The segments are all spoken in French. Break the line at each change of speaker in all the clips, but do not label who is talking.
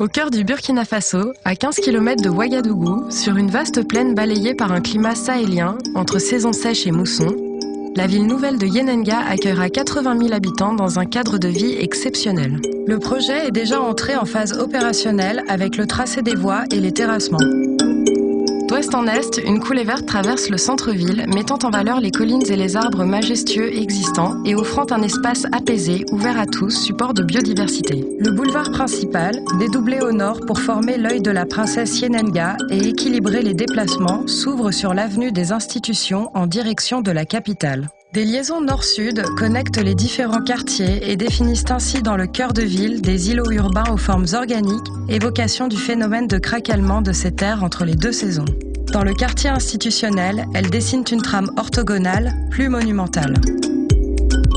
Au cœur du Burkina Faso, à 15 km de Ouagadougou, sur une vaste plaine balayée par un climat sahélien, entre saison sèche et mousson, la ville nouvelle de Yenenga accueillera 80 000 habitants dans un cadre de vie exceptionnel. Le projet est déjà entré en phase opérationnelle avec le tracé des voies et les terrassements. D'ouest en est, une coulée verte traverse le centre-ville, mettant en valeur les collines et les arbres majestueux existants et offrant un espace apaisé, ouvert à tous, support de biodiversité. Le boulevard principal, dédoublé au nord pour former l'œil de la princesse Yenenga et équilibrer les déplacements, s'ouvre sur l'avenue des Institutions en direction de la capitale. Des liaisons nord-sud connectent les différents quartiers et définissent ainsi dans le cœur de ville des îlots urbains aux formes organiques, évocation du phénomène de craquellement de ces terres entre les deux saisons. Dans le quartier institutionnel, elles dessinent une trame orthogonale, plus monumentale.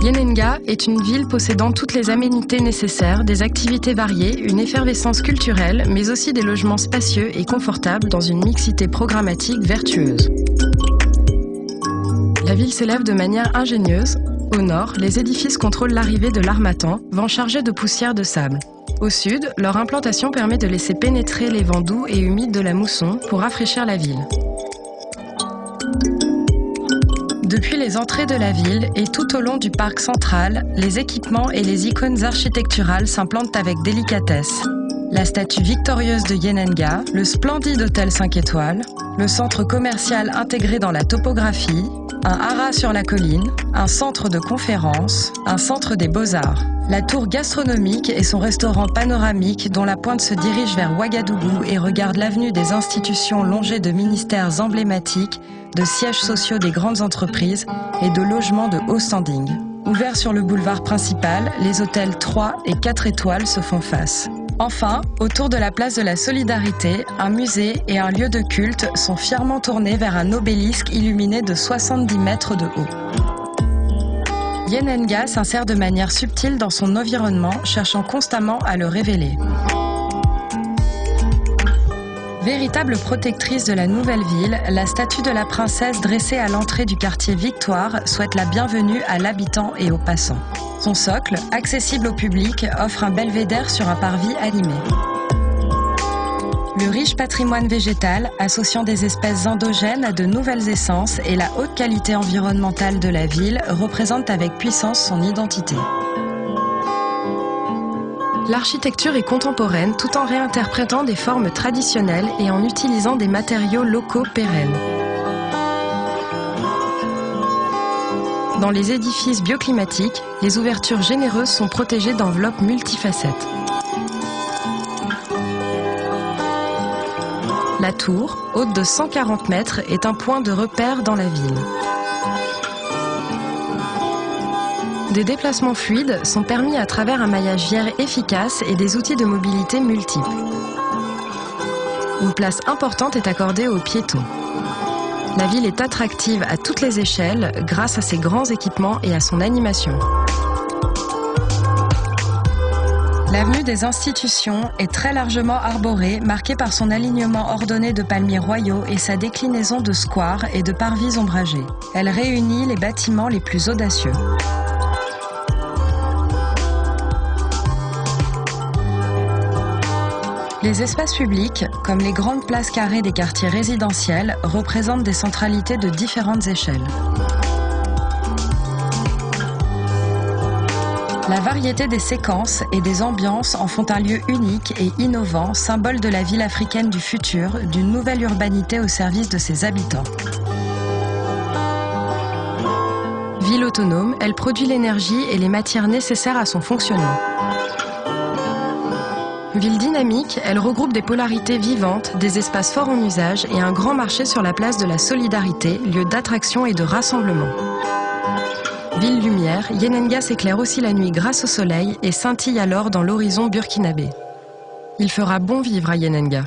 Yenenga est une ville possédant toutes les aménités nécessaires, des activités variées, une effervescence culturelle, mais aussi des logements spacieux et confortables dans une mixité programmatique vertueuse. La ville s'élève de manière ingénieuse. Au nord, les édifices contrôlent l'arrivée de l'harmattan, vent chargé de poussière de sable. Au sud, leur implantation permet de laisser pénétrer les vents doux et humides de la mousson pour rafraîchir la ville. Depuis les entrées de la ville et tout au long du parc central, les équipements et les icônes architecturales s'implantent avec délicatesse. La statue victorieuse de Yenenga, le splendide hôtel 5 étoiles, le centre commercial intégré dans la topographie, un haras sur la colline, un centre de conférences, un centre des beaux-arts. La tour gastronomique et son restaurant panoramique dont la pointe se dirige vers Ouagadougou et regarde l'avenue des Institutions longée de ministères emblématiques, de sièges sociaux des grandes entreprises et de logements de haut standing. Ouverts sur le boulevard principal, les hôtels 3 et 4 étoiles se font face. Enfin, autour de la place de la Solidarité, un musée et un lieu de culte sont fièrement tournés vers un obélisque illuminé de 70 mètres de haut. Yenenga s'insère de manière subtile dans son environnement, cherchant constamment à le révéler. Véritable protectrice de la nouvelle ville, la statue de la princesse dressée à l'entrée du quartier Victoire souhaite la bienvenue à l'habitant et aux passants. Son socle, accessible au public, offre un belvédère sur un parvis animé. Le riche patrimoine végétal, associant des espèces endogènes à de nouvelles essences et la haute qualité environnementale de la ville, représente avec puissance son identité. L'architecture est contemporaine tout en réinterprétant des formes traditionnelles et en utilisant des matériaux locaux pérennes. Dans les édifices bioclimatiques, les ouvertures généreuses sont protégées d'enveloppes multifacettes. La tour, haute de 140 mètres, est un point de repère dans la ville. Des déplacements fluides sont permis à travers un maillage viaire efficace et des outils de mobilité multiples. Une place importante est accordée aux piétons. La ville est attractive à toutes les échelles grâce à ses grands équipements et à son animation. L'avenue des Institutions est très largement arborée, marquée par son alignement ordonné de palmiers royaux et sa déclinaison de squares et de parvis ombragés. Elle réunit les bâtiments les plus audacieux. Les espaces publics, comme les grandes places carrées des quartiers résidentiels, représentent des centralités de différentes échelles. La variété des séquences et des ambiances en font un lieu unique et innovant, symbole de la ville africaine du futur, d'une nouvelle urbanité au service de ses habitants. Ville autonome, elle produit l'énergie et les matières nécessaires à son fonctionnement. Ville dynamique, elle regroupe des polarités vivantes, des espaces forts en usage et un grand marché sur la place de la Solidarité, lieu d'attraction et de rassemblement. Ville lumière, Yenenga s'éclaire aussi la nuit grâce au soleil et scintille alors dans l'horizon burkinabé. Il fera bon vivre à Yenenga.